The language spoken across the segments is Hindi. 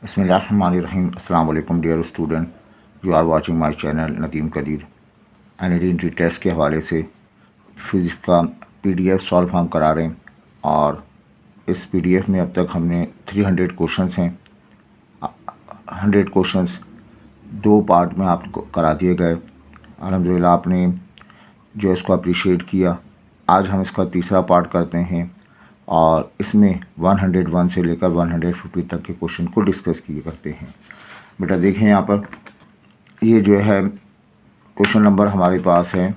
बिस्मिल्लाहिर्रहमानिर्रहीम। अस्सलाम वालेकुम dear student, you are watching my channel Nadeem Qadeer. NED test के हवाले से फ़िज़िक्स का पीडीएफ सॉल्व हम करा रहे हैं और इस पीडीएफ में अब तक हमने 300 क्वेश्चंस हैं। 100 क्वेश्चंस 2 पार्ट में आपको करा दिए गए। अल्हम्दुलिल्लाह आपने जो इसको अप्रिशिएट किया। आज हम इसका तीसरा पार्ट करते हैं और इसमें 101 से लेकर 150 तक के क्वेश्चन को डिस्कस किए करते हैं। बेटा देखें यहाँ पर, ये जो है क्वेश्चन नंबर हमारे पास है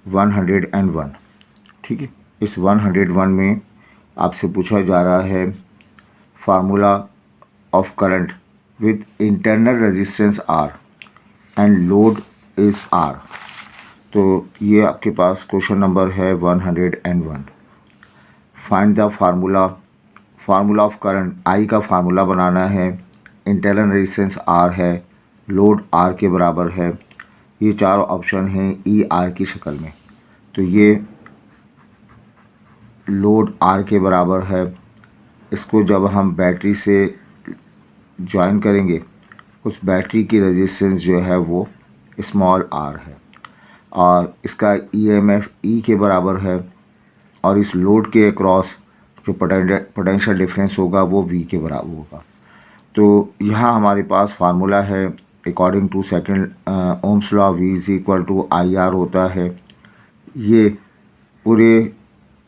101। ठीक है, इस 101 में आपसे पूछा जा रहा है formula of current with internal resistance R and load is R. तो ये आपके पास क्वेश्चन नंबर है 101। Find the formula of current. I का फार्मूला बनाना है, इंटरनल रेजिस्टेंस आर है, लोड आर के बराबर है। ये चारों ऑप्शन हैं ई आर की शक्ल में। तो ये लोड आर के बराबर है। इसको जब हम बैटरी से जॉइन करेंगे, उस बैटरी की रेजिस्टेंस जो है वो स्मॉल आर है और इसका ईएमएफ ई के बराबर है और इस लोड के अक्रॉस जो पोटेंशियल डिफरेंस होगा वो वी के बराबर होगा। तो यहाँ हमारे पास फार्मूला है according to second Ohm's law, V is equal to I R होता है। ये पूरे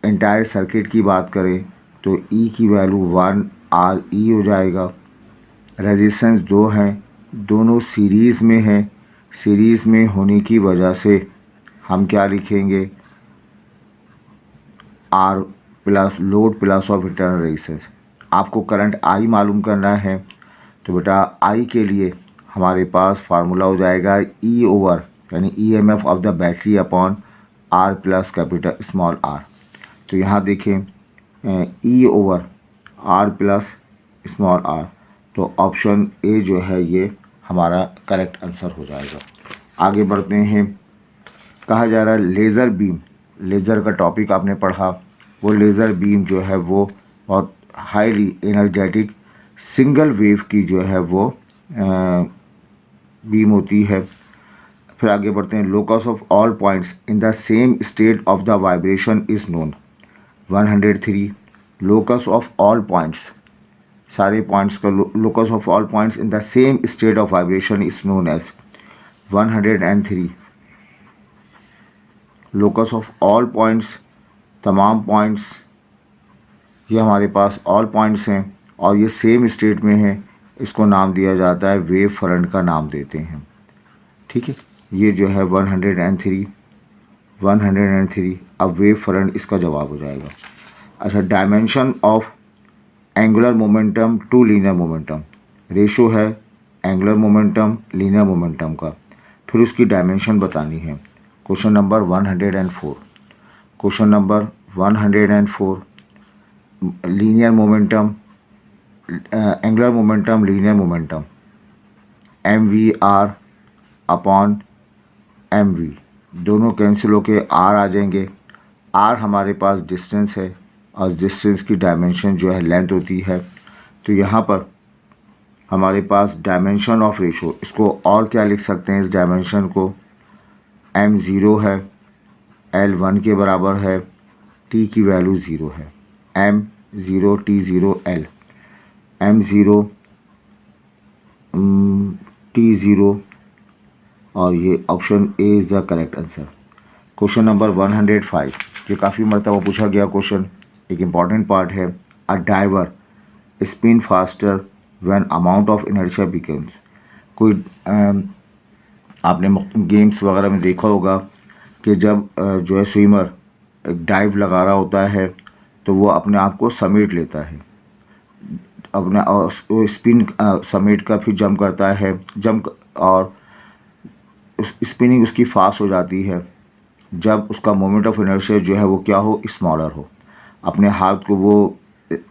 एंटायर सर्किट की बात करें तो ई की वैल्यू 1 आर ई हो जाएगा। रेजिस्टेंस 2 हैं, दोनों सीरीज़ में हैं। सीरीज़ में होने की वजह से हम क्या लिखेंगे, R plus load plus of internal resistance. आपको करंट आई मालूम करना है तो बेटा आई के लिए हमारे पास फार्मूला हो जाएगा ई ओवर यानी EMF of the battery upon R plus capital small R. तो यहाँ देखें E over R plus small R, तो ऑप्शन ए जो है ये हमारा करेक्ट आंसर हो जाएगा। आगे बढ़ते हैं। कहा जा रहा है लेज़र बीम, लेज़र का टॉपिक आपने पढ़ा। वो लेज़र बीम जो है वो बहुत हाईली एनर्जेटिक सिंगल वेव की जो है वो बीम होती है। फिर आगे बढ़ते हैं। Locus of all points in the same state of the vibration is known. 103 locus of all points, सारे पॉइंट्स का locus of all points in the same state of vibration is known as. 103 locus of all points, तमाम पॉइंट्स ये हमारे पास ऑल पॉइंट्स हैं और ये सेम स्टेट में हैं, इसको नाम दिया जाता है वेव फ्रंट का नाम देते हैं। ठीक है, ये जो है 103 अब वेव फ्रंट इसका जवाब हो जाएगा। अच्छा, dimension of angular momentum to linear momentum, ratio है एंगुलर मोमेंटम लीनियर मोमेंटम का, फिर उसकी डायमेंशन बतानी है। Question number 104। Question number 104 linear momentum, angular momentum linear momentum M V R upon M V, दोनों कैंसिल होके आर आ जाएंगे। आर हमारे पास डिस्टेंस है और डिस्टेंस की डायमेंशन जो है लेंथ होती है। तो यहाँ पर हमारे पास डायमेंशन ऑफ रेशो, इसको और क्या लिख सकते हैं इस डायमेंशन को, एम ज़ीरो है, एल 1 के बराबर है, टी की वैल्यू 0 है। M 0 T 0 L, M 0 T 0 और ये option A is the correct answer. Question number 105, ये काफ़ी मरतबा पूछा गया क्वेश्चन, एक इम्पॉर्टेंट पार्ट है। A diver spin faster when amount of inertia becomes. कोई आपने गेम्स वगैरह में देखा होगा कि जब जो है स्विमर एक डाइव लगा रहा होता है तो वो अपने आप को समेट लेता है, अपना स्पिन समेट कर फिर जंप करता है, जंप और उस स्पिनिंग उसकी फास्ट हो जाती है जब उसका मोमेंट ऑफ इनर्शिया जो है वो क्या हो, स्मॉलर हो। अपने हाथ को वो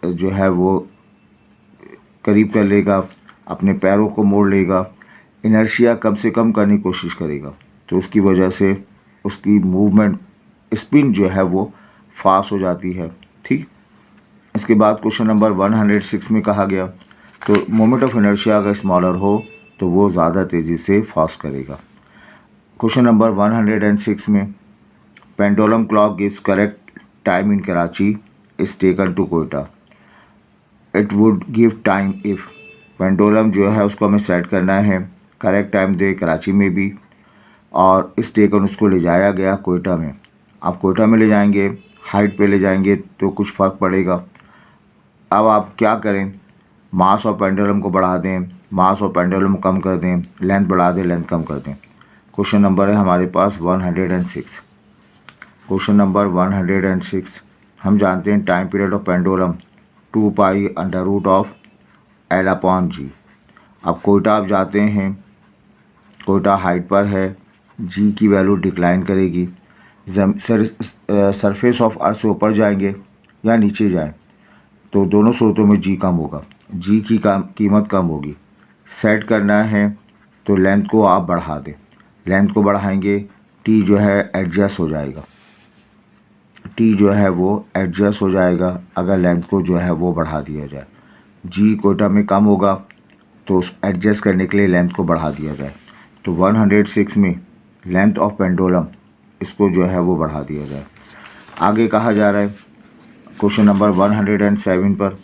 जो है वो करीब कर लेगा, अपने पैरों को मोड़ लेगा, इनर्शिया कम से कम करने की कोशिश करेगा, तो उसकी वजह से उसकी मूवमेंट स्पिन जो है वो फास्ट हो जाती है। ठीक, इसके बाद क्वेश्चन नंबर 106 में कहा गया तो मोमेंट ऑफ इनर्शिया अगर स्मॉलर हो तो वो ज़्यादा तेज़ी से फास्ट करेगा। क्वेश्चन नंबर 106 में pendulum clock gives correct time in Karachi is taken to Quetta. It would give time if pendulum जो है उसको हमें सेट करना है, करेक्ट टाइम दे कराची में भी, और इस टेकन उसको ले जाया गया कोयटा में। आप कोयटा में ले जाएंगे, हाइट पे ले जाएंगे तो कुछ फ़र्क पड़ेगा। अब आप क्या करें, मास ऑफ पेंडुलम को बढ़ा दें, मास ऑफ पेंडुलम कम कर दें, लेंथ बढ़ा दें, लेंथ कम कर दें। क्वेश्चन नंबर है हमारे पास 106। क्वेश्चन नंबर 106 हम जानते हैं time period of pendulum 2 pi under root of L upon g. अब कोयटा आप जाते हैं, कोयटा हाइट पर है, जी की वैल्यू डिक्लाइन करेगी। सरफेस ऑफ अर्थ से ऊपर जाएंगे या नीचे जाएं तो दोनों सूरतों में जी कम होगा, जी की कीमत कम होगी। सेट करना है तो लेंथ को आप बढ़ा दें, लेंथ को बढ़ाएंगे टी जो है एडजस्ट हो जाएगा, टी जो है वो एडजस्ट हो जाएगा अगर लेंथ को जो है वो बढ़ा दिया जाए। जी कोयटा में कम होगा तो उस एडजस्ट करने के लिए लेंथ को बढ़ा दिया जाए। तो 106 में लेंथ ऑफ पेंडुलम इसको जो है वो बढ़ा दिया जाए। आगे कहा जा रहा है क्वेश्चन नंबर 107 पर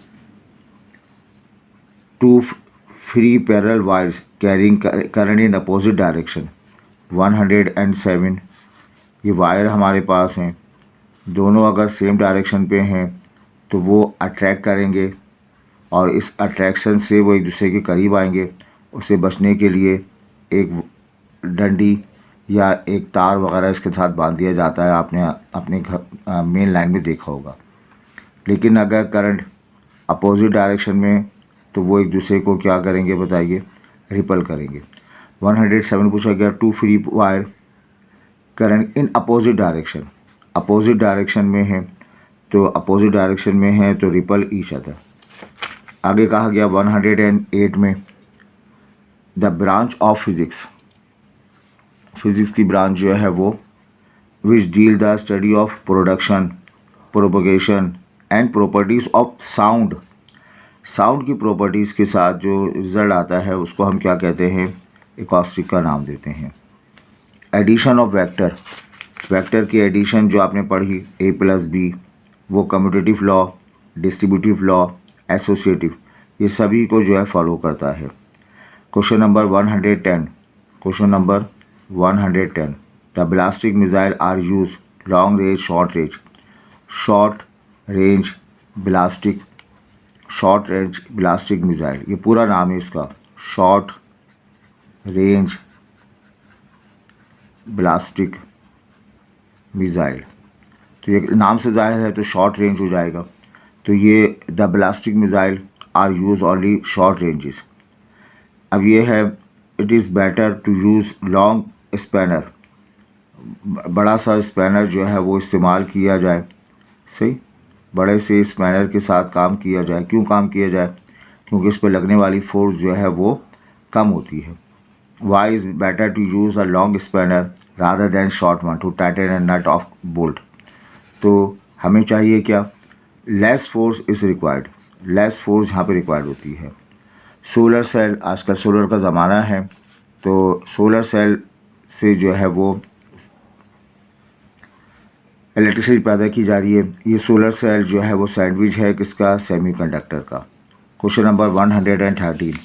two free parallel wires carrying current in opposite direction. 107 ये वायर हमारे पास हैं, दोनों अगर सेम डायरेक्शन पे हैं तो वो अट्रैक्ट करेंगे और इस अट्रैक्शन से वो एक दूसरे के करीब आएंगे। उससे बचने के लिए एक डंडी या एक तार वगैरह इसके साथ बांध दिया जाता है, आपने अपने घर मेन लाइन में देखा होगा। लेकिन अगर करंट अपोजिट डायरेक्शन में तो वो एक दूसरे को क्या करेंगे बताइए, रिपल करेंगे। 107 पूछा गया two free wire current in opposite direction, opposite direction में है तो अपोजिट डायरेक्शन में है तो रिपल ईच अदर। आगे कहा गया 108 में the branch of physics, physics की ब्रांच जो है वो which deal the study of production, propagation and properties of sound. Sound की प्रॉपर्टीज़ के साथ जो रिज़ल्ट आता है उसको हम क्या कहते हैं, एकॉस्टिक का नाम देते हैं। एडिशन ऑफ वेक्टर, वेक्टर की एडिशन जो आपने पढ़ी a प्लस बी, वो commutative law, distributive law, associative, ये सभी को जो है फॉलो करता है। Question number 110, question number 110 the ballistic missile are use long range short range, short range ballistic, short range ballistic missile, ये पूरा नाम है इसका, शॉर्ट रेंज बैलिस्टिक मिसाइल। तो ये नाम से जाहिर है तो शॉर्ट रेंज हो जाएगा। तो ये the ballistic missile are use only short ranges. अब ये है it is better to use long spanner, बड़ा सा स्पैनर जो है वो इस्तेमाल किया जाए, सही, बड़े से स्पैनर के साथ काम किया जाए। क्यों काम किया जाए, क्योंकि इस पर लगने वाली फोर्स जो है वो कम होती है। Why is better to use a long spanner rather than short one to tighten and nut of bolt. तो हमें चाहिए क्या, less force is required, less force यहाँ पे रिक्वायर्ड होती है। सोलर सेल, आजकल सोलर का ज़माना है तो सोलर सेल से जो है वो इलेक्ट्रिसिटी पैदा की जा रही है। ये सोलर सेल जो है वो सैंडविच है किसका, सेमीकंडक्टर का। क्वेश्चन नंबर 113,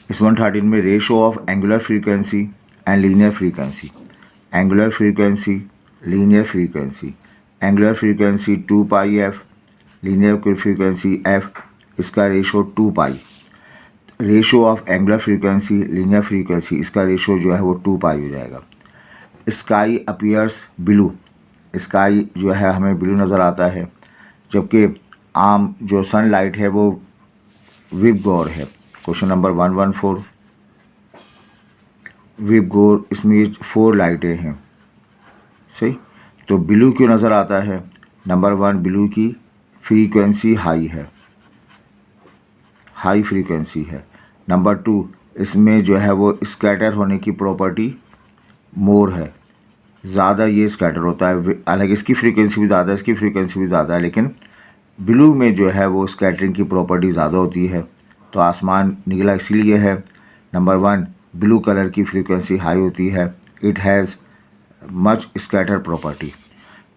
इस 113 में ratio of angular frequency and linear frequency, angular frequency, linear frequency, angular frequency 2 pi f, linear frequency f, इसका ratio 2 pi. Ratio of angular frequency linear frequency, इसका रेशो जो है वो 2 पाई हो जाएगा। स्काई अपीयर्स ब्लू, स्काई जो है हमें ब्लू नज़र आता है, जबकि आम जो सनलाइट है वो विबगोर है। क्वेश्चन नंबर 114 विबगोर, इसमें 4 लाइटें हैं, सही। तो ब्लू क्यों नज़र आता है, नंबर 1 ब्लू की फ्रीक्वेंसी हाई है, हाई फ्रीक्वेंसी है। नंबर 2 इसमें जो है वो स्कैटर होने की प्रॉपर्टी मोर है, ज़्यादा ये स्कैटर होता है। हालांकि इसकी फ्रीक्वेंसी भी ज़्यादा है, इसकी फ्रीक्वेंसी भी ज़्यादा है, लेकिन ब्लू में जो है वो स्कैटरिंग की प्रॉपर्टी ज़्यादा होती है, तो आसमान नीला इसीलिए है। नंबर 1, ब्लू कलर की फ्रीक्वेंसी हाई होती है, it has much scatter property.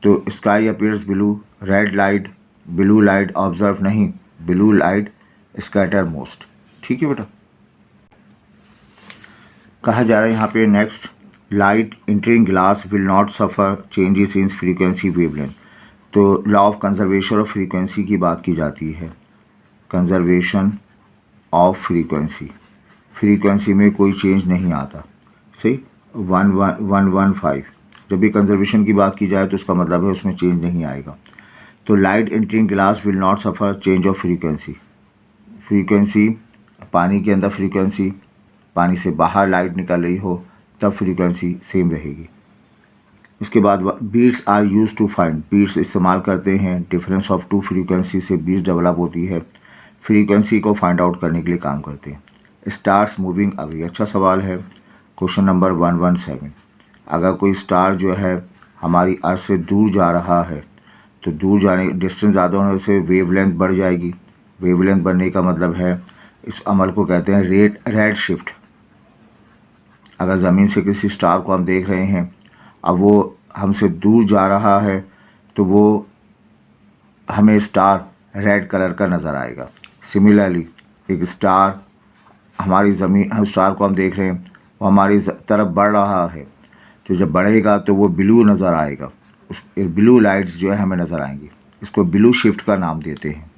तो sky appears blue, red light blue light observe नहीं, ब्लू लाइट स्कैटर मोस्ट। ठीक है बेटा। कहा जा रहा है यहाँ पे next, light entering glass will not suffer changes in frequency wavelength. तो law of conservation of frequency की बात की जाती है। कंजर्वेशन ऑफ फ्रीक्वेंसी में कोई चेंज नहीं आता। सही, 115। जब भी कंजर्वेशन की बात की जाए तो उसका मतलब है उसमें चेंज नहीं आएगा। तो light entering glass will not suffer change of frequency पानी के अंदर फ्रीक्वेंसी, पानी से बाहर लाइट निकल रही हो तब फ्रीक्वेंसी सेम रहेगी। इसके बाद beats are use to find, beats इस्तेमाल करते हैं डिफरेंस ऑफ टू फ्रीक्वेंसी से बीट्स डेवलप होती है, फ्रीक्वेंसी को फाइंड आउट करने के लिए काम करते हैं। स्टार्स मूविंग अवे, अच्छा सवाल है। क्वेश्चन नंबर 117, अगर कोई स्टार जो है हमारी अर्थ से दूर जा रहा है तो दूर जाने डिस्टेंस ज़्यादा होने से वेवलेंथ बढ़ जाएगी। वेवलेंथ बढ़ने का मतलब है इस अमल को कहते हैं रेड शिफ्ट। अगर ज़मीन से किसी स्टार को हम देख रहे हैं, अब वो हमसे दूर जा रहा है तो वो हमें स्टार रेड कलर का नज़र आएगा। सिमिलरली एक स्टार हमारी ज़मीन, हम स्टार को हम देख रहे हैं वो हमारी तरफ बढ़ रहा है, तो जब बढ़ेगा तो वो ब्लू नज़र आएगा। उस ब्लू लाइट्स जो है हमें नज़र आएंगी, इसको ब्लू शिफ्ट का नाम देते हैं।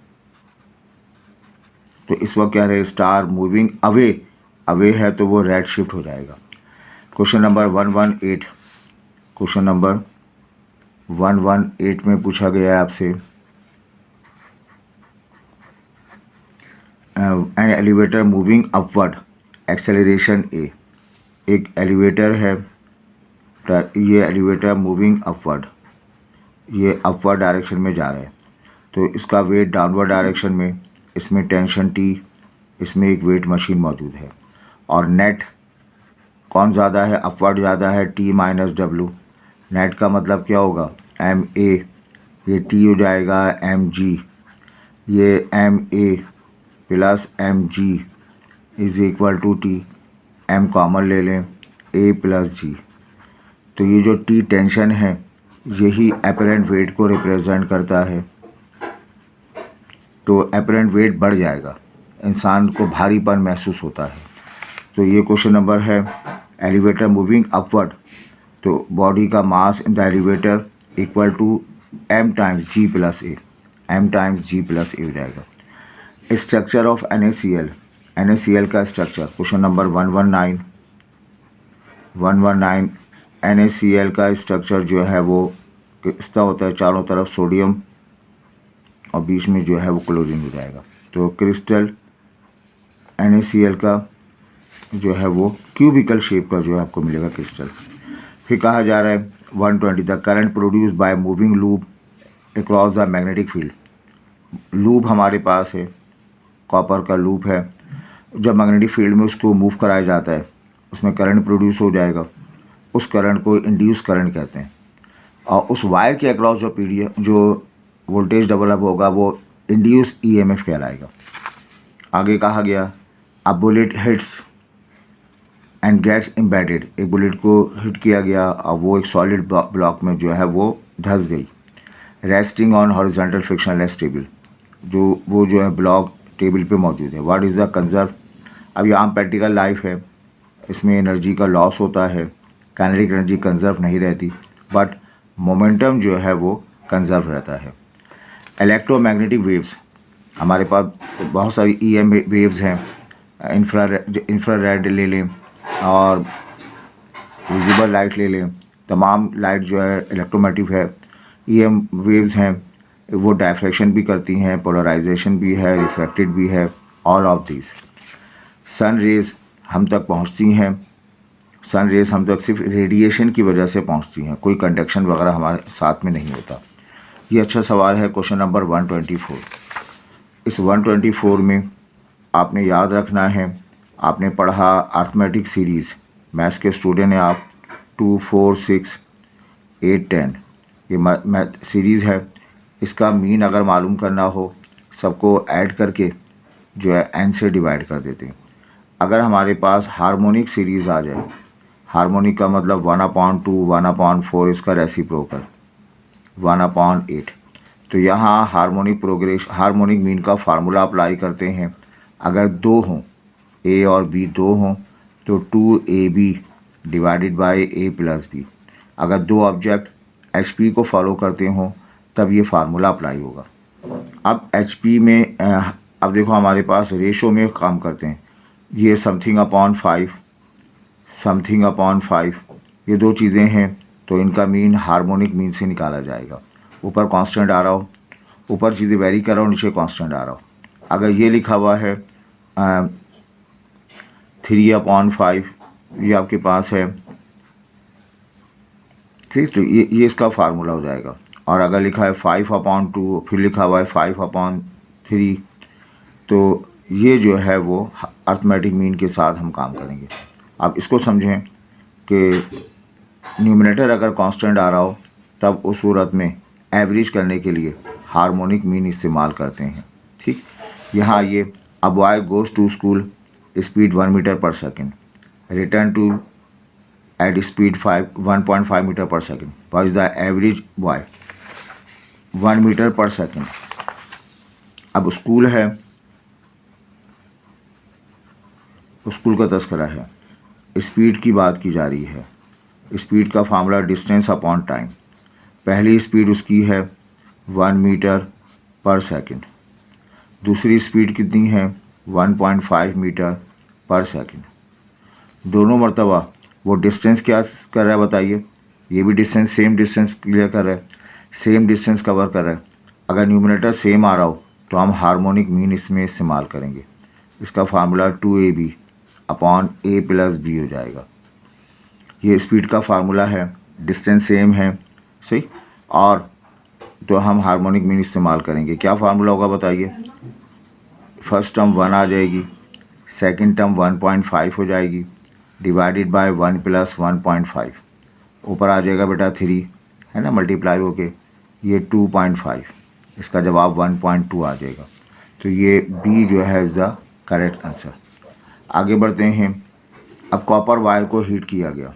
तो इस वक्त क्या रहे, स्टार मूविंग अवे है तो वो रेड शिफ्ट हो जाएगा। क्वेश्चन नंबर 118, क्वेश्चन नंबर 118 में पूछा गया है आपसे, an elevator moving upward acceleration a. एक एलिवेटर है, ये एलिवेटर मूविंग अपवर्ड, ये अपवर्ड डायरेक्शन में जा रहा है, तो इसका वेट डाउनवर्ड डायरेक्शन में, इसमें टेंशन टी, इसमें एक वेट मशीन मौजूद है। और नेट कौन ज़्यादा है, अपवर्ड ज़्यादा है, टी माइनस डब्लू। नेट का मतलब क्या होगा, एम ए, ये टी हो जाएगा एम जी, ये M A plus M G is equal to T, M common ले लें, ए प्लस जी। तो ये जो टी टेंशन है यही एपरेंट वेट को रिप्रेजेंट करता है। तो एपरेंट वेट बढ़ जाएगा, इंसान को भारीपन महसूस होता है। तो ये क्वेश्चन नंबर है, एलिवेटर मूविंग अपवर्ड, तो बॉडी का mass in the elevator equal to m times g plus a, m times g plus a हो जाएगा। स्ट्रक्चर ऑफ NaCl, NaCl का स्ट्रक्चर, क्वेश्चन नंबर 119 NaCl का स्ट्रक्चर जो है वो इस तरह होता है, चारों तरफ सोडियम और बीच में जो है वो क्लोरीन हो जाएगा। तो क्रिस्टल NaCl का जो है वो क्यूबिकल शेप का जो है आपको मिलेगा क्रिस्टल। फिर कहा जा रहा है 120, the current produce by moving loop across the magnetic field. Loop हमारे पास है, कॉपर का लूप है, जब मैग्नेटिक फील्ड में उसको मूव कराया जाता है उसमें करंट प्रोड्यूस हो जाएगा, उस करंट को इंड्यूस करंट कहते हैं। और उस वायर के अक्रॉस जो वोल्टेज डेवलप होगा वो इंड्यूस EMF कहलाएगा। आगे कहा गया, a bullet hits and gets embedded, एक बुलेट को हिट किया गया और वो एक सॉलिड ब्लॉक में जो है वो धंस गई। Resting on horizontal frictionless table, जो है ब्लॉक टेबल पे मौजूद है। व्हाट इज़ द कंजर्व, अब ये आम प्रैक्टिकल लाइफ है, इसमें एनर्जी का लॉस होता है, काइनेटिक एनर्जी कंजर्व नहीं रहती, बट मोमेंटम जो है वो कंजर्व रहता है। इलेक्ट्रोमैग्नेटिक वेव्स, हमारे पास बहुत सारी EM वेव्स हैं, इंफ्रारेड ले लें और विजिबल लाइट ले लें, तमाम लाइट जो है इलेक्ट्रोमैग्नेटिक है। EM वेव्स हैं, वो डायफ्रैक्शन भी करती हैं, पोलराइजेशन भी है, रिफ्रैक्टेड भी है, all of this. Sun rays हम तक पहुंचती हैं, सन रेज़ हम तक सिर्फ रेडिएशन की वजह से पहुंचती हैं, कोई कंडक्शन वगैरह हमारे साथ में नहीं होता। ये अच्छा सवाल है, क्वेश्चन नंबर 124। इस 124 में आपने याद रखना है, आपने पढ़ा अर्थमेटिक सीरीज़, मैथ्स के स्टूडेंट हैं आप, 2, 4, 6, 8, 10, ये मैथ सीरीज़ है। इसका मीन अगर मालूम करना हो सबको ऐड करके जो है n से डिवाइड कर देते हैं। अगर हमारे पास हार्मोनिक सीरीज़ आ जाए, हार्मोनिक का मतलब 1/2, 1/4, इसका रेसिप्रोकल 1/8, तो यहाँ हार्मोनिक मीन का फार्मूला अप्लाई करते हैं। अगर दो हों, ए और बी दो हों, तो 2ab divided by a plus B. अगर दो ऑब्जेक्ट HP को फॉलो करते हों तब ये फार्मूला अप्लाई होगा। अब HP में अब देखो हमारे पास रेशो में काम करते हैं। ये समथिंग अपॉन 5 ये दो चीज़ें हैं, तो इनका मीन हार्मोनिक मीन से निकाला जाएगा। ऊपर कांस्टेंट आ रहा हो, ऊपर चीज़ें वेरी कर रहा हो, नीचे कांस्टेंट आ रहा हो। अगर ये लिखा हुआ है 3/5, ये आपके पास है, ठीक, तो ये इसका फार्मूला हो जाएगा। और अगर लिखा है 5/2, फिर लिखा हुआ है 5/3, तो ये जो है वो अर्थमेटिक मीन के साथ हम काम करेंगे। आप इसको समझें कि न्यूमरेटर अगर कांस्टेंट आ रहा हो तब उस सूरत में एवरेज करने के लिए हार्मोनिक मीन इस्तेमाल करते हैं। ठीक, यहाँ ये a boy goes to school, speed 1 metre per second, return to at speed 1.5 metre per second, what is the average boy 1 metre per second. अब स्कूल है, स्कूल का तस्करा है, स्पीड की बात की जा रही है। स्पीड का फार्मूला डिस्टेंस अपॉन टाइम। पहली स्पीड उसकी है 1 मीटर पर सेकंड, दूसरी स्पीड कितनी है 1.5 मीटर पर सेकंड। दोनों मरतबा वो डिस्टेंस क्या कर रहा है बताइए, ये भी डिस्टेंस सेम डिस्टेंस क्लियर कर रहा है, सेम डिस्टेंस कवर कर रहा है। अगर न्यूमरेटर सेम आ रहा हो तो हम हार्मोनिक मीन इसमें इस्तेमाल करेंगे। इसका formula 2ab upon a plus b हो जाएगा। ये स्पीड का फार्मूला है, डिस्टेंस सेम है, सही, और तो हम हार्मोनिक मीन इस्तेमाल करेंगे। क्या फार्मूला होगा बताइए, फर्स्ट टर्म 1 आ जाएगी, सेकंड टर्म 1.5 हो जाएगी, डिवाइडेड बाय 1 प्लस 1.5, ऊपर आ जाएगा बेटा 3, है ना, मल्टीप्लाई होके ये 2.5, इसका जवाब 1.2 आ जाएगा। तो ये बी जो है इज़ द करेक्ट आंसर। आगे बढ़ते हैं। अब कॉपर वायर को हीट किया गया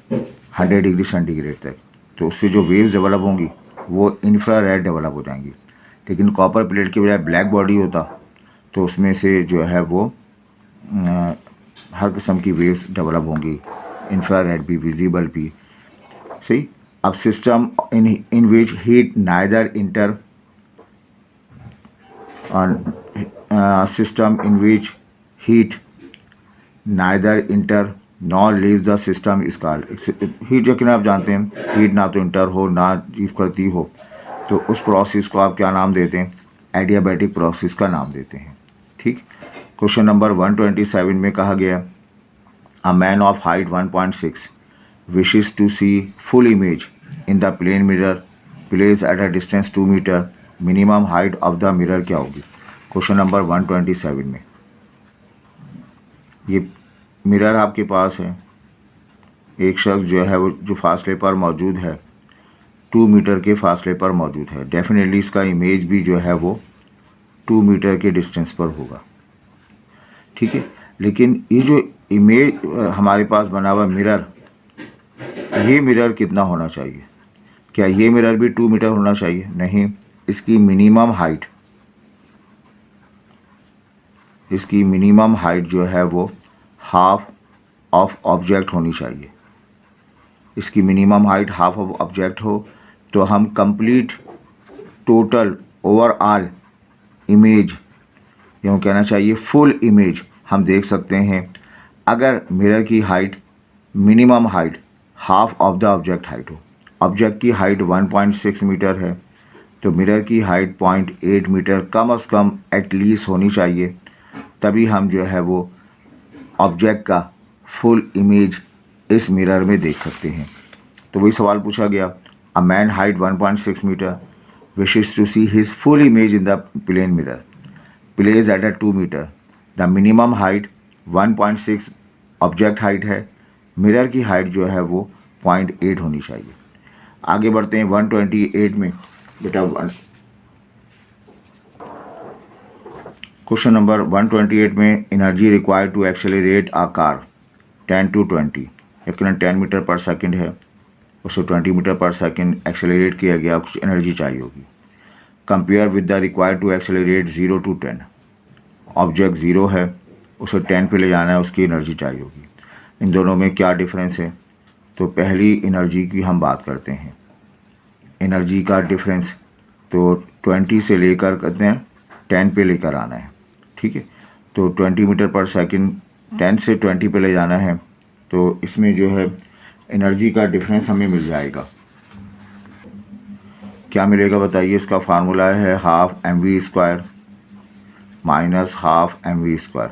100 डिग्री सेंटीग्रेड तक, तो उससे जो वेव्स डेवलप होंगी वो इंफ्रारेड डेवलप हो जाएंगी। लेकिन कॉपर प्लेट के बजाय ब्लैक बॉडी होता तो उसमें से जो है वो हर किस्म की वेव्स डेवलप होंगी, इंफ्रारेड भी, विजिबल भी, सही। अब system in which heat neither inter system in which heat neither inter nor leave the system is called. Heat जो कि आप जानते हैं, हीट ना तो इंटर हो ना लीव करती हो, तो उस प्रोसेस को आप क्या नाम देते हैं, एडियाबैटिक प्रोसेस का नाम देते हैं। ठीक, क्वेश्चन नंबर 127 में कहा गया a man of height 1.6 wishes to see full image in the plane mirror place at a distance 2 metre, minimum height of the mirror क्या होगी। क्वेश्चन नंबर 127 में ये मिरर आपके पास है, एक शख्स जो है वो जो फासले पर मौजूद है 2 मीटर के फासले पर मौजूद है, डेफिनेटली इसका इमेज भी जो है वो 2 मीटर के डिस्टेंस पर होगा। ठीक है, लेकिन ये जो इमेज हमारे पास बना हुआ मिरर, ये मिरर कितना होना चाहिए, क्या ये मिरर भी 2 मीटर होना चाहिए, नहीं, इसकी मिनिमम हाइट जो है वो हाफ ऑफ ऑब्जेक्ट होनी चाहिए। इसकी minimum height half of object हो तो हम कंप्लीट टोटल ओवरऑल इमेज, यूँ कहना चाहिए फुल इमेज हम देख सकते हैं। अगर मिरर की height minimum height half of the object height हो, ऑब्जेक्ट की हाइट 1.6 मीटर है तो मिरर की हाइट 0.8 मीटर कम से कम एटलीस्ट होनी चाहिए, तभी हम जो है वो ऑब्जेक्ट का फुल इमेज इस मिरर में देख सकते हैं। तो वही सवाल पूछा गया, a man height 1.6 metre wishes to see his full image in the plane mirror place at a 2 metre, the minimum height 1.6 object height है, मिरर की हाइट जो है वो 0.8 होनी चाहिए। आगे बढ़ते हैं 128 में। बेटा क्वेश्चन नंबर 128 में energy required to accelerate a car 10 to 20, यकीनन 10 मीटर पर सेकंड है, उसे 20 मीटर पर सेकंड एक्सेलरेट किया गया, कुछ एनर्जी चाहिए होगी। Compare with the required to accelerate 0 to 10, object 0 है, उसे 10 पे ले जाना है, उसकी एनर्जी चाहिए होगी। इन दोनों में क्या डिफरेंस है? तो पहली एनर्जी की हम बात करते हैं। एनर्जी का डिफरेंस तो 20 से लेकर कहते हैं 10 पे लेकर आना है, ठीक है। तो 20 मीटर पर सेकंड 10 से 20 पे ले जाना है, तो इसमें जो है एनर्जी का डिफरेंस हमें मिल जाएगा। क्या मिलेगा बताइए? इसका फार्मूला है ½ mv² माइनस ½ mv²।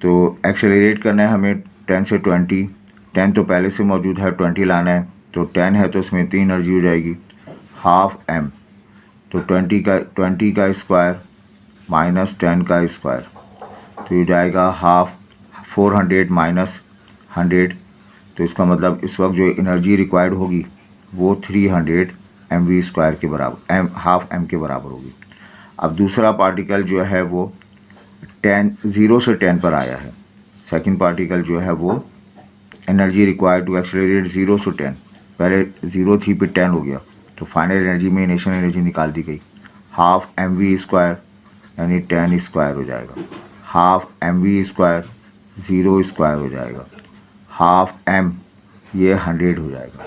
तो एक्सेलरेट करना है हमें 10 से 20, 10 तो पहले से मौजूद है, 20 लाना है, तो 10 है तो इसमें इतनी एनर्जी हो जाएगी ½ m, तो 20 का स्क्वायर माइनस 10 का स्क्वायर, तो ये जाएगा 400 माइनस 100, तो इसका मतलब इस वक्त जो एनर्जी रिक्वायर्ड होगी वो 300 mv² के बराबर, ½ m के बराबर होगी। अब दूसरा पार्टिकल जो है वो 0 से 10 पर आया है। सेकंड पार्टिकल जो है वो एनर्जी रिक्वायर्ड टू एक्सेलरेट 0 से 10, पहले 0 थी फिर 10 हो गया, तो फाइनल एनर्जी में इनिशियल एनर्जी निकाल दी गई ½ mv² यानी 10 स्क्वायर हो जाएगा, ½ mv², 0 स्क्वायर हो जाएगा, ½ m ये 100 हो जाएगा।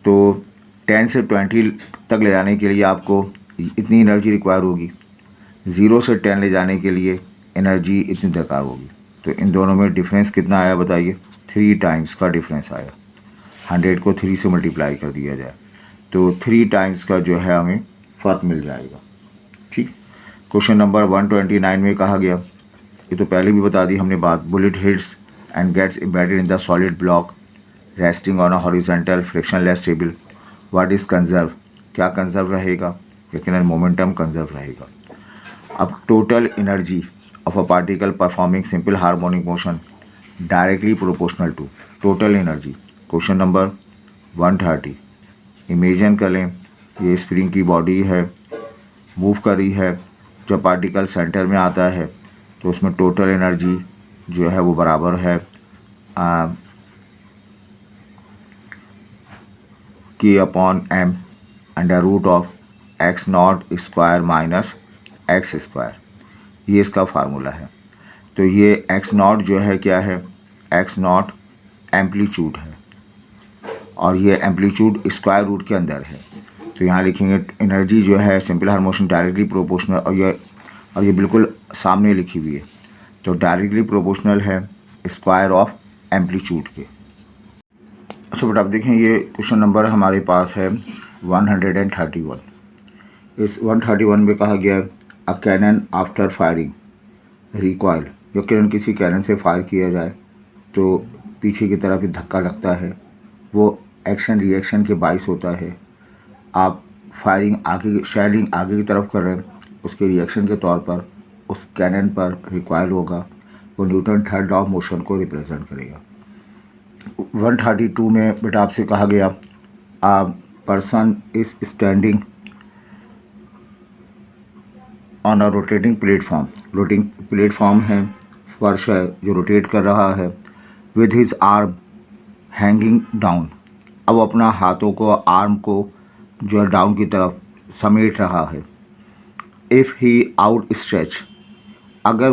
तो 10 से 20 तक ले जाने के लिए आपको इतनी एनर्जी रिक्वायर होगी, 0 से 10 ले जाने के लिए एनर्जी इतनी दरकार होगी। तो इन दोनों में डिफरेंस कितना आया बताइए? 3 टाइम्स का डिफरेंस आया। 100 को 3 से मल्टीप्लाई कर दिया जाए तो 3 टाइम्स का जो है हमें फ़र्क मिल जाएगा, ठीक। क्वेश्चन नंबर 129 में कहा गया, ये तो पहले भी बता दी हमने बात, bullet hits and gets embedded in the solid block resting on a horizontal frictionless table, what is conserve? क्या कंजर्व रहेगा? यकीनन मोमेंटम कंजर्व रहेगा। अब total energy of a particle performing simple harmonic motion directly proportional to total energy. Question number 130, imagine कर लें ये स्प्रिंग की बॉडी है, मूव कर रही है, जब पार्टिकल सेंटर में आता है तो उसमें टोटल एनर्जी जो है वो बराबर है K/m √(x0² माइनस x², ये इसका फार्मूला है। तो ये x0 जो है क्या है? x0 एम्पलीट्यूड है और ये एम्पलीट्यूड स्क्वायर रूट के अंदर है, तो यहाँ लिखेंगे एनर्जी जो है simple harmonic motion directly proportional, और ये बिल्कुल सामने लिखी हुई है, तो डायरेक्टली प्रोपोर्शनल है स्क्वायर ऑफ एम्पलीट्यूड के। अच्छा बेटा, आप देखें ये क्वेश्चन नंबर हमारे पास है 131। इस 131 में कहा गया अ कैनन आफ्टर फायरिंग रिकॉयल, जो कैनन किसी कैनन से फायर किया जाए तो पीछे की तरफ धक्का लगता है, वो एक्शन रिएक्शन के बाइस होता है। आप फायरिंग आगे, शेलिंग आगे की तरफ कर रहे हैं, उसके रिएक्शन के तौर पर उस कैनन पर रिकॉयल होगा, वो Newton third law of motion को रिप्रेजेंट करेगा। 132 में बेटा आपसे कहा गया a person is standing on a rotating platform, rotating platform है, फर्श है जो रोटेट कर रहा है, with his arm hanging down, अब अपना हाथों को, आर्म को जो है डाउन की तरफ समेट रहा है। इफ़ ही आउट स्ट्रेच, अगर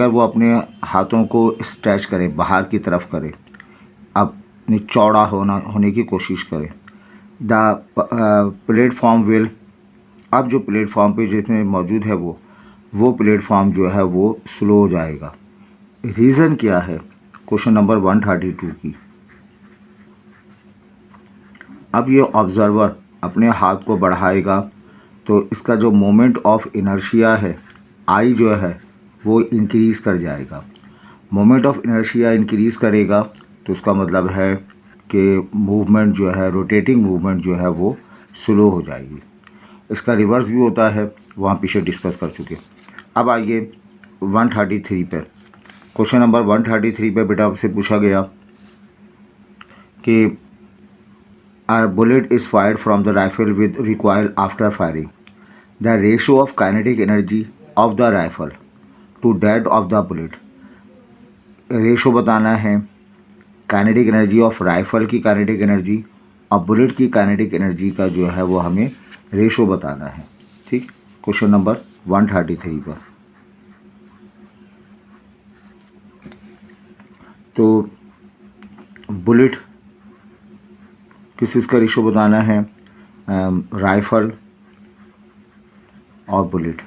वो अपने हाथों को स्ट्रेच करे, बाहर की तरफ करे, अपनी चौड़ा होने की कोशिश करे। द प्लेटफॉर्म विल, अब जो प्लेटफॉर्म पे जिसमें मौजूद है वो प्लेटफॉर्म जो है वो स्लो हो जाएगा। रीज़न क्या है? क्वेश्चन नंबर 132 की। अब ये ऑब्जर्वर अपने हाथ को बढ़ाएगा तो इसका जो मोमेंट ऑफ इनर्शिया है, आई जो है वो इंक्रीज़ कर जाएगा। मोमेंट ऑफ इनर्शिया इंक्रीज़ करेगा तो उसका मतलब है कि मूवमेंट जो है, रोटेटिंग मूवमेंट जो है वो स्लो हो जाएगी। इसका रिवर्स भी होता है, वहाँ पीछे डिस्कस कर चुके। अब आइए 133 पर। क्वेश्चन नंबर 133 पे बेटा आपसे पूछा गया कि a bullet is fired from the rifle with recoil after firing. The ratio of kinetic energy of the rifle to that of the bullet. Ratio बताना है काइनेटिक एनर्जी ऑफ राइफल की काइनेटिक एनर्जी और बुलेट की काइनेटिक एनर्जी का जो है वो हमें रेशो बताना है। ठीक, क्वेश्चन नंबर 133 पर। तो बुलेट किस इसका रेशो बताना है, राइफल और बुलेट।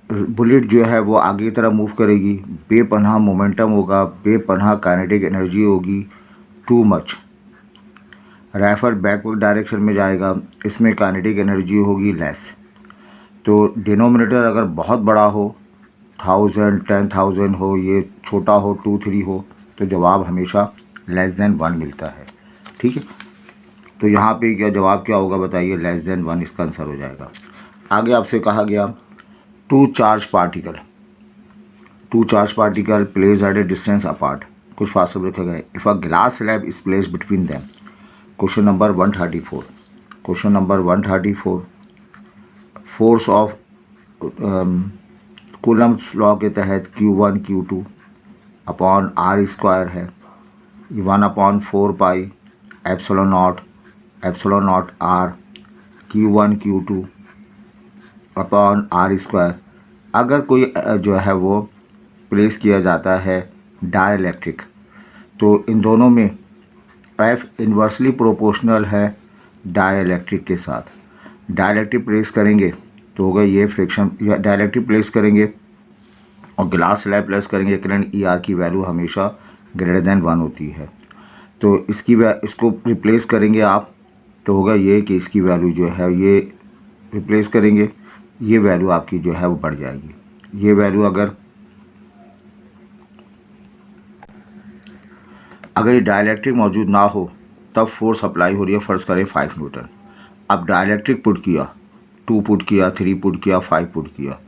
बुलेट जो है वो आगे की तरफ मूव करेगी, बेपनाह मोमेंटम होगा, बेपनाह काइनेटिक एनर्जी होगी, too much. Rifle backward direction में जाएगा, इसमें काइनेटिक एनर्जी होगी लेस। तो डिनोमिनेटर अगर बहुत बड़ा हो, 1000 10,000 हो, ये छोटा हो 2 3 हो, तो जवाब हमेशा लेस देन 1 मिलता है। ठीक है, तो यहाँ पे क्या जवाब क्या होगा बताइए, लेस देन 1 इसका आंसर हो जाएगा। आगे आपसे कहा गया two charge particle place at a distance apart, कुछ फासले रखे गए। If a glass slab is place between them. Question number 134 force of Coulomb's law के तहत Q1 Q2 upon R square है, 1/4 pi epsilon naught R Q1 Q2 upon R square. अगर कोई जो है वो प्लेस किया जाता है डाइलेक्ट्रिक, तो इन दोनों में F इन्वर्सली प्रोपोर्शनल है डाइलेक्ट्रिक के साथ। डाइलेक्ट्रिक प्लेस करेंगे तो होगा ये फ्रिक्शन, या डाइलेक्ट्रिक प्लेस करेंगे और ग्लास स्लैब प्लेस करेंगे, करंट ER की वैल्यू हमेशा ग्रेटर देन 1 होती है। तो इसको रिप्लेस करेंगे आप, तो होगा ये कि इसकी वैल्यू जो है ये रिप्लेस करेंगे, ये वैल्यू आपकी जो है वो बढ़ जाएगी। ये वैल्यू अगर डाइलेक्ट्रिक मौजूद ना हो तब फोर्स अप्लाई हो रही है, फ़र्ज़ करें 5 न्यूटन। अब डाइलेक्ट्रिक पुट किया, 2 पुट किया, 3 पुट किया, 5 पुट किया,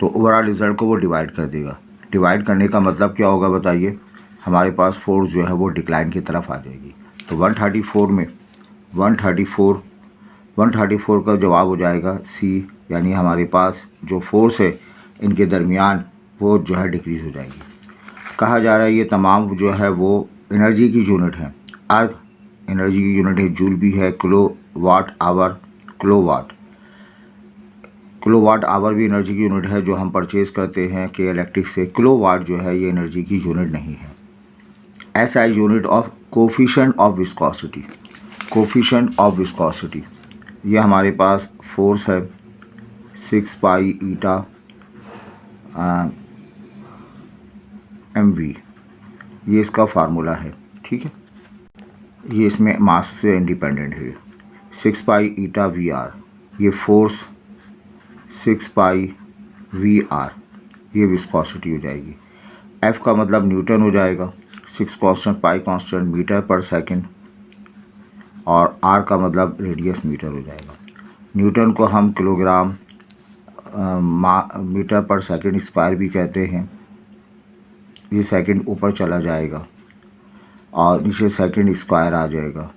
तो ओवरऑल रिज़ल्ट को वो डिवाइड कर देगा। डिवाइड करने का मतलब क्या होगा बताइए, हमारे पास फोर्स जो है वो डिक्लाइन की तरफ आ जाएगी। तो 134 में 134 का जवाब हो जाएगा C, यानी हमारे पास जो फोर्स है इनके दरमियान वो जो है डिक्रीज़ हो जाएगी। कहा जा रहा है ये तमाम जो है वो एनर्जी की यूनिट है। अर्थ एनर्जी की यूनिट है, जूल भी है, किलोवाट आवर भी एनर्जी की यूनिट है जो हम परचेज़ करते हैं के इलेक्ट्रिक से। किलोवाट जो है ये एनर्जी की यूनिट नहीं है। SI unit of coefficient of viscosity, ये हमारे पास फोर्स है 6 पाई ईटा MV, ये इसका फार्मूला है। ठीक है, ये इसमें मास से इंडिपेंडेंट है। 6 पाई ईटा VR, ये फोर्स 6 पाई VR, ये विस्कोसिटी हो जाएगी। F का मतलब न्यूटन हो जाएगा, 6 कांस्टेंट पाई कांस्टेंट मीटर पर सेकंड, और R का मतलब रेडियस मीटर हो जाएगा। न्यूटन को हम किलोग्राम मीटर पर सेकंड स्क्वायर भी कहते हैं। ये सेकंड ऊपर चला जाएगा और नीचे सेकंड स्क्वायर आ जाएगा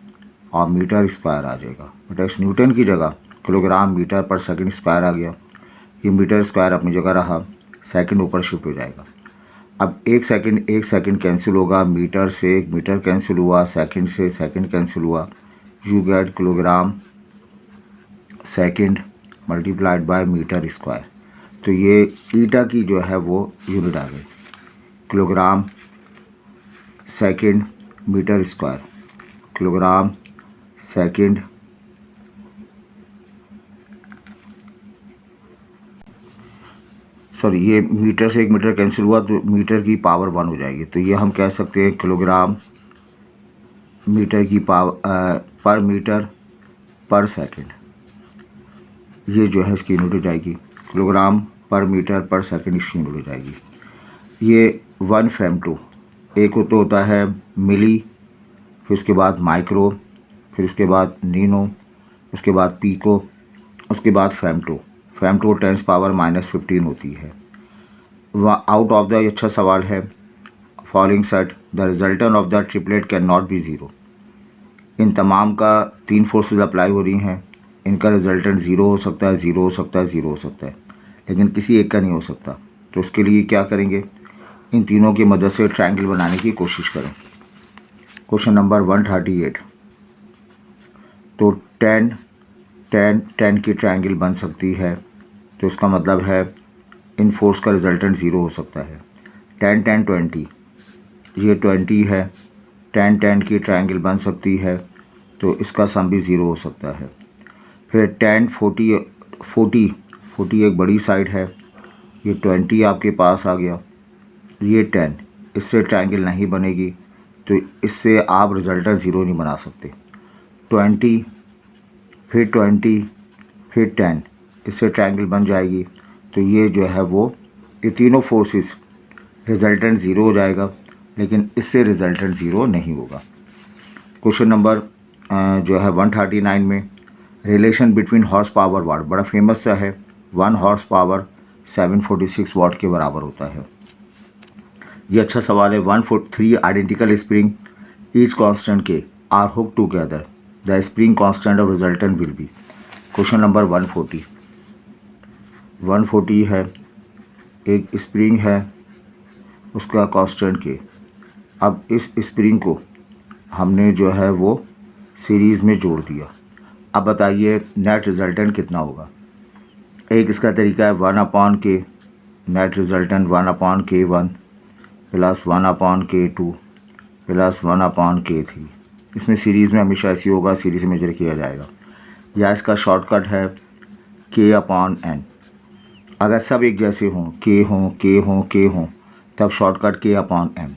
और मीटर स्क्वायर आ जाएगा। बट इस न्यूटन की जगह किलोग्राम मीटर पर सेकंड स्क्वायर आ गया, ये मीटर स्क्वायर अपनी जगह रहा, सेकंड ऊपर शिफ्ट हो जाएगा। अब एक सेकंड कैंसिल होगा, मीटर से मीटर कैंसिल हुआ, सेकंड से सेकंड कैंसिल हुआ, you get kilogram second multiplied by metre square. तो ये ईटा की जो है वो यूनिट आ गई, kilogram second metre square, kilogram second sorry, ये मीटर से एक मीटर कैंसिल हुआ तो मीटर की पावर 1 हो जाएगी। तो ये हम कह सकते हैं किलोग्राम मीटर की पावर पर मीटर पर सेकंड, ये जो है इसकी यूनिट हो जाएगी। किलोग्राम पर मीटर पर सेकंड इसकी यूनिट हो जाएगी। ये 1 फेमटो, एक तो होता है मिली, फिर उसके बाद माइक्रो, फिर उसके बाद नीनो, उसके बाद पीको, उसके बाद फेमटो 10 पावर -15 होती है। आउट ऑफ द, अच्छा सवाल है, following set the resultant of the triplet can not be zero. इन तमाम का 3 फोर्सेस अप्लाई हो रही हैं, इनका रिजल्टेंट 0 हो सकता है, 0 हो सकता है, 0 हो सकता है, लेकिन किसी एक का नहीं हो सकता। तो उसके लिए क्या करेंगे, इन तीनों की मदद से ट्रायंगल बनाने की कोशिश करें। Question number 138। तो 10 10 10 की ट्रायंगल बन सकती है, तो इसका मतलब है इन फोर्स का रिजल्टेंट 0 हो सकता है। 10 10 20, ये 20 है, 10 10 की ट्रायंगल बन सकती है, तो इसका सम भी 0 हो सकता है। फिर 10 40 40 40 एक बड़ी साइड है, ये 20 आपके पास आ गया, ये 10, इससे ट्रायंगल नहीं बनेगी, तो इससे आप रिजल्टेंट 0 नहीं बना सकते। 20 फिर 20 फिर 10, इससे ट्रायंगल बन जाएगी, तो ये जो है वो ये तीनों फोर्सेस रिजल्टेंट 0 हो जाएगा, लेकिन इससे रिजल्टेंट 0 नहीं होगा। क्वेश्चन नंबर जो है 139 में रिलेशन बिटवीन हॉर्स पावर वाट, बड़ा फेमस सा है। 1 हॉर्स पावर 746 वाट के बराबर होता है। ये अच्छा सवाल है। 143 identical spring each constant K are hook together, the spring constant of resultant will be. Question number 140 है, एक स्प्रिंग है, उसका कांस्टेंट के। अब इस स्प्रिंग को हमने जो है वो सीरीज़ में जोड़ दिया। अब बताइए नेट रिजल्टेंट कितना होगा। एक इसका तरीका है 1/k, net resultant 1/k1 plus 1/k2 plus 1/k3। इसमें सीरीज़ में हमेशा ऐसी होगा, सीरीज़ में मेजर किया जाएगा। या इसका शॉर्टकट है k/n। अगर सब एक जैसे हों, k हों, तब शॉर्टकट k/m।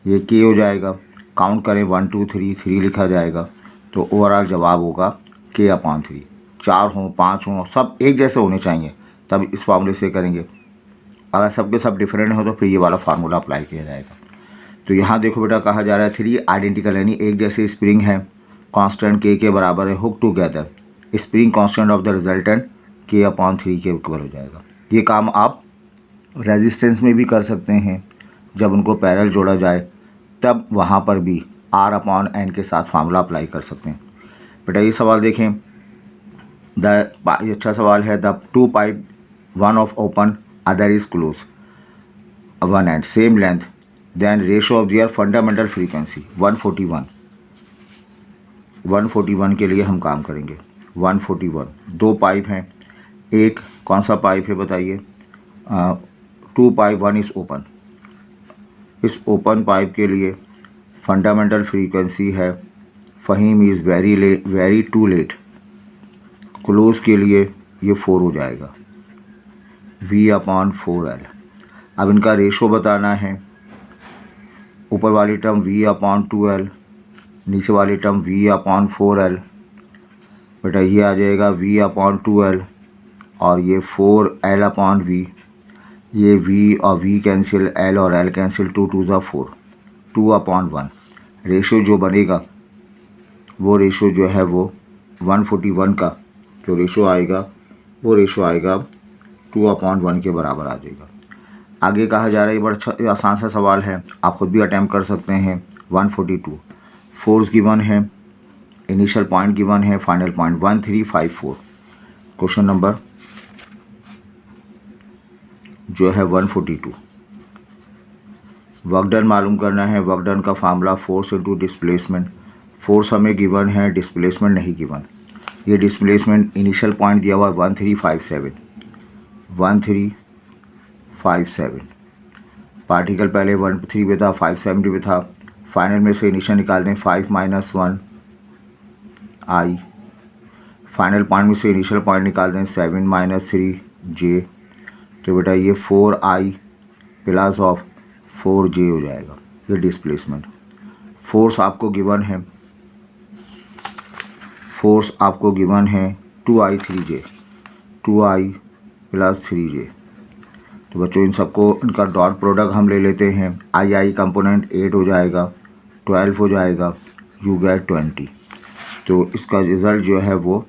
ये k हो जाएगा, काउंट करें 1 2 3, 3 लिखा जाएगा, तो ओवरऑल जवाब होगा k/3। 4 हों, 5 हों, सब एक जैसे होने चाहिए, तब इस फार्मूले से करेंगे। अगर सबके सब डिफरेंट हो तो फिर ये वाला फार्मूला अप्लाई किया जाएगा। तो यहाँ देखो बेटा, कहा जा रहा है 3 आइडेंटिकल यानी एक जैसे स्प्रिंग है, कांस्टेंट k के बराबर है, hook together, spring constant of the resultant k/3 के इक्वल हो जाएगा। ये काम आप रेजिस्टेंस में भी कर सकते हैं, जब उनको पैरेलल जोड़ा जाए तब वहाँ पर भी r/n के साथ फार्मूला अप्लाई कर सकते हैं। बेटा ये सवाल देखें, ये अच्छा सवाल है। The 2 pipe, one of open other is close, one end same length, then ratio of their fundamental frequency 141 के लिए हम काम करेंगे। 141, 2 पाइप हैं, एक कौन सा पाइप है बताइए, 2 पाइप, 1 इज़ ओपन। इस ओपन पाइप के लिए फंडामेंटल फ्रीक्वेंसी है Faheem is very too late. Close के लिए ये 4 हो जाएगा, V/4L। अब इनका रेशो बताना है, ऊपर वाली टर्म V/2L, नीचे वाली टर्म V/4L। बेटा ये आ जाएगा V/2L और ये 4L/V। ये V और V कैंसिल, L और L कैंसिल, 2 2 ज़ा 4, 2/1। रेशो जो बनेगा वो रेशो जो है वो 141 का जो रेशो आएगा वो रेशो आएगा 2/1 के बराबर आ जाएगा। आगे कहा जा रहा है, ये बड़ा अच्छा आसान सा सवाल है, आप ख़ुद भी अटैम्प्ट कर सकते हैं। 142 फोर्स गिवन है, इनिशियल पॉइंट गिवन है, फाइनल पॉइंट 1354। क्वेश्चन नंबर जो है 142, वर्क डन मालूम करना है। वर्क डन का formula force into displacement. Force हमें गिवन है, डिस्प्लेसमेंट नहीं गिवन। ये डिस्प्लेसमेंट इनिशियल पॉइंट दिया हुआ है 1357, 1357। पार्टिकल पहले 13 पे था, 570 पे था, फाइनल में से इनिशियल निकाल दें 5 - 1 I, फाइनल पॉइंट में से इनिशियल पॉइंट निकाल दें 7 - 3 J। तो बेटा ये 4I प्लस ऑफ 4J हो जाएगा, ये डिस्प्लेसमेंट। फोर्स आपको गिवन है, फोर्स आपको गिवन है 2I 3J, 2I plus 3J। तो बच्चों इन सबको इनका डॉट प्रोडक्ट हम ले लेते हैं। I कंपोनेंट 8 हो जाएगा, 12 हो जाएगा, यू गेट 20। तो इसका रिज़ल्ट जो है वो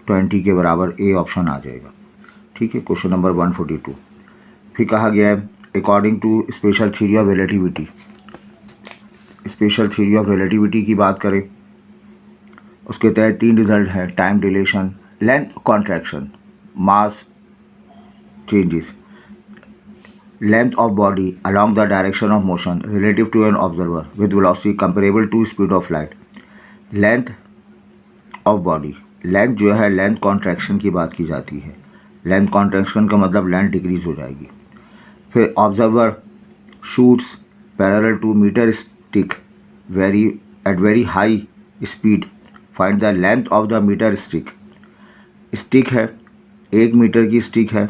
20 के बराबर ए ऑप्शन आ जाएगा। ठीक है। क्वेश्चन नंबर 142 फिर कहा गया है according to special theory of relativity. Special theory of relativity की बात करें, उसके तहत 3 रिजल्ट हैं, time dilation, length contraction, mass changes, length of body along the direction of motion relative to an observer with velocity comparable to speed of light. Length of body, length जो है लेंथ कॉन्ट्रैक्शन की बात की जाती है। लेंथ कॉन्ट्रैक्शन का मतलब लेंथ डिक्रीज हो जाएगी। फिर observer shoots parallel to metre stick at very high speed, find the length of the metre stick. Stick है, 1 मीटर की स्टिक है,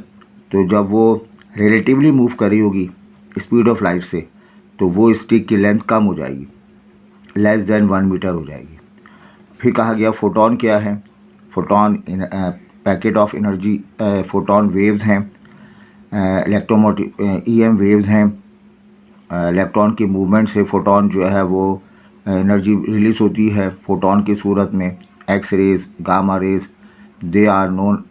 तो जब वो रिलेटिवली मूव कर रही होगी स्पीड ऑफ लाइट से तो वो स्टिक की लेंथ कम हो जाएगी, लेस देन 1 मीटर हो जाएगी। फिर कहा गया फोटोन क्या है। Photon packet of energy, photon waves हैं, इलेक्ट्रोमोटिव EM वेव्स हैं। इलेक्ट्रॉन के मूवमेंट से फोटोन जो है वो एनर्जी रिलीज होती है फोटोन की सूरत में। X rays, gamma rays, they are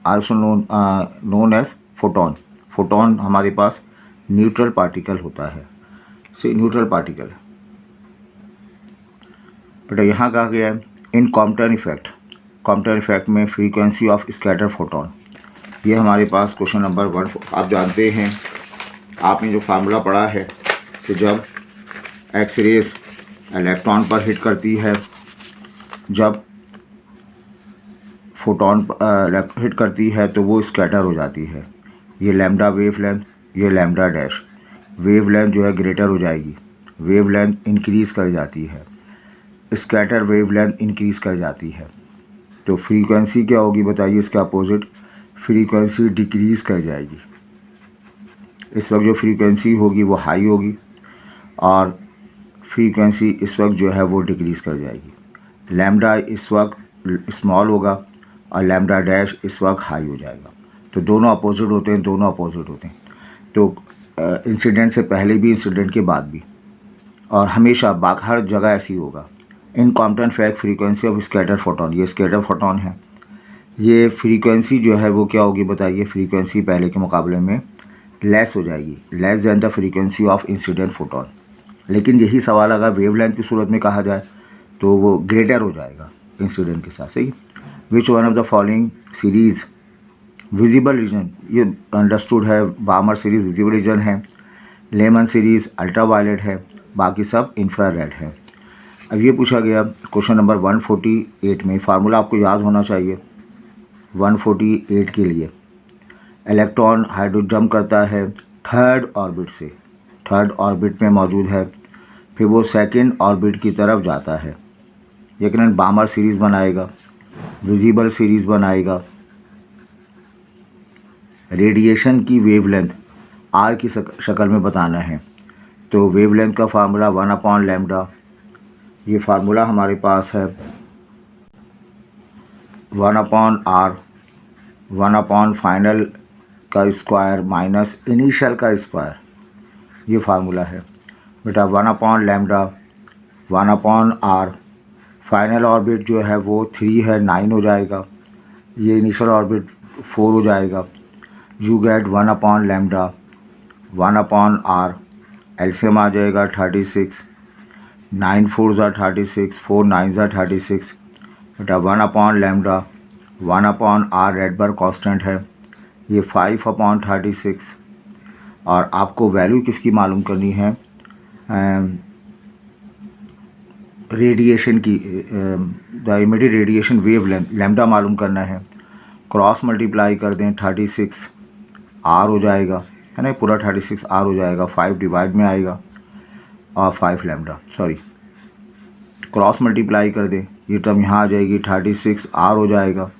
also known as photon. Photon हमारे पास न्यूट्रल पार्टिकल होता है, से न्यूट्रल पार्टिकल। बेटा यहाँ कहा गया है इन कॉम्पटन इफेक्ट। कॉम्पटन इफेक्ट में फ्रीक्वेंसी ऑफ स्कैटर फोटोन, ये हमारे पास क्वेश्चन नंबर 1। आप जानते हैं, आपने जो फार्मूला पढ़ा है कि जब एक्स रेज इलेक्ट्रॉन पर हिट करती है, जब फोटोन हिट करती है तो वो स्कैटर हो जाती है। ये लैम्डा वेव लेंथ, ये लैम्डा डैश। वेव लेंथ जो है ग्रेटर हो जाएगी, वेव लेंथ इंक्रीज़ कर जाती है, स्कैटर वेव लेंथ इंक्रीज़ कर जाती है। तो फ्रीक्वेंसी क्या होगी बताइए, इसका अपोजिट फ्रीक्वेंसी डिक्रीज़ कर जाएगी। इस वक्त जो फ्रीक्वेंसी होगी वो हाई होगी और फ्रीक्वेंसी इस वक्त जो है वो डिक्रीज़ कर जाएगी। लैम्डा इस वक्त स्मॉल होगा और लैम्डा डैश इस वक्त हाई हो जाएगा। तो दोनों अपोजिट होते हैं, दोनों अपोजिट होते हैं। तो इंसिडेंट से पहले भी, इंसिडेंट के बाद भी, और हमेशा हर जगह ऐसी होगा। In Compton effect frequency of scatter photon, ये स्कैटर फोटोन है। ये फ्रीक्वेंसी जो है वो क्या होगी बताइए, फ्रीक्वेंसी पहले के मुकाबले में लेस हो जाएगी, less than the frequency of incident photon. लेकिन यही सवाल अगर वेवलेंथ की सूरत में कहा जाए तो वो ग्रेटर हो जाएगा इंसिडेंट के साथ। सही। Which one of the following series visible region, ये अंडरस्टूड है, बामर सीरीज़ विजिबल रीजन है, लेमन सीरीज़ अल्ट्रा वायलेट है, बाकी सब इंफ्रारेड है। अब ये पूछा गया क्वेश्चन नंबर 148 में, फार्मूला आपको याद होना चाहिए 148 के लिए। इलेक्ट्रॉन हाइड्रोजन करता है थर्ड ऑर्बिट से, थर्ड ऑर्बिट में मौजूद है, फिर वो सेकंड ऑर्बिट की तरफ जाता है, यकीनन बामर सीरीज़ बनाएगा, विजिबल सीरीज़ बनाएगा। रेडिएशन की वेवलेंथ आर की शक्ल में बताना है, तो वेवलेंथ का फार्मूला 1/λ। ये फार्मूला हमारे पास है 1/r, 1/फाइनल का स्क्वायर माइनस इनिशियल का स्क्वायर, ये फार्मूला है बेटा। 1/λ, 1/r, फाइनल ऑर्बिट जो है वो 3 है, 9 हो जाएगा, ये इनिशियल ऑर्बिट 4 हो जाएगा। यू गेट 1/λ, 1/r, एलसीएम आ जाएगा 36, 9 4s are 36, 4 9s are 36 बेटा। 1/λ, 1/r रेडबर्ग कांस्टेंट है, ये 5/36। और आपको वैल्यू किसकी मालूम करनी है, रेडिएशन की, the immediate radiation wave length lambda मालूम करना है। क्रॉस मल्टीप्लाई कर दें 36 आर हो जाएगा, है ना, पूरा 36 आर हो जाएगा, 5 डिवाइड में आएगा और 5λ, सॉरी क्रॉस मल्टीप्लाई कर दें, ये टर्म यहाँ आ जाएगी, 36 आर हो जाएगा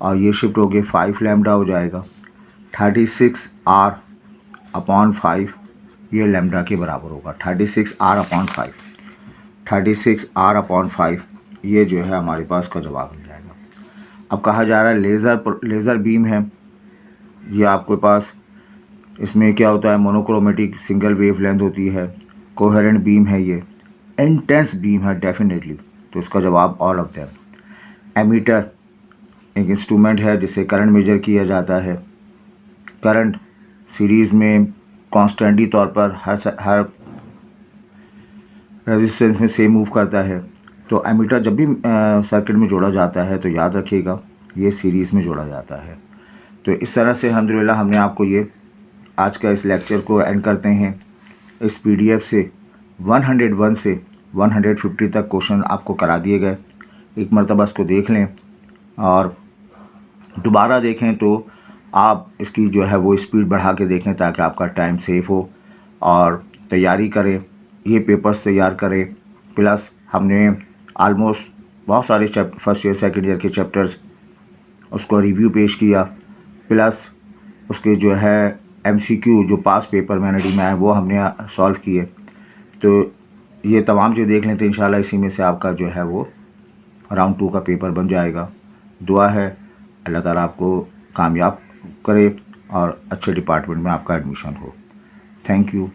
और ये शिफ्ट हो गए 5λ हो जाएगा। 36 आर अपॉन 5 ये लैम्डा के बराबर होगा, 36 आर अपॉन 5, 36 आर अपॉन 5 ये जो है हमारे पास का जवाब मिल जाएगा। अब कहा जा रहा है लेज़र बीम है, ये आपके पास इसमें क्या होता है, मोनोक्रोमेटिक सिंगल वेव लेंथ होती है, कोहेरेंट बीम है, ये इंटेंस बीम है डेफिनेटली, तो इसका जवाब ऑल ऑफ देम। एमीटर एक इंस्ट्रूमेंट है जिससे करंट मेजर किया जाता है। करंट सीरीज़ में कॉन्स्टेंटली तौर पर हर रेजिस्टेंस में सेम मूव करता है। तो एमीटर जब भी सर्किट में जोड़ा जाता है तो याद रखिएगा ये सीरीज़ में जोड़ा जाता है। तो इस तरह से अल्हम्दुलिल्लाह हमने आपको ये आज का इस लेक्चर को एंड करते हैं। इस पीडीएफ से 101 से 150 तक क्वेश्चन आपको करा दिए गए। एक मरतबा इसको देख लें और दोबारा देखें तो आप इसकी जो है वो स्पीड बढ़ा के देखें ताकि आपका टाइम सेव हो और तैयारी करें, ये पेपर्स तैयार करें। प्लस हमने आलमोस्ट बहुत सारे फर्स्ट ईयर सेकंड ईयर के चैप्टर्स उसको रिव्यू पेश किया, प्लस उसके जो है एमसीक्यू जो पास पेपर मैंने डी में आए वो हमने सॉल्व किए। तो ये तमाम जो देख लें तो इंशाल्लाह इसी में से आपका जो है वो राउंड 2 का पेपर बन जाएगा। दुआ है अल्लाह ताला आपको कामयाब करे और अच्छे डिपार्टमेंट में आपका एडमिशन हो। Thank you.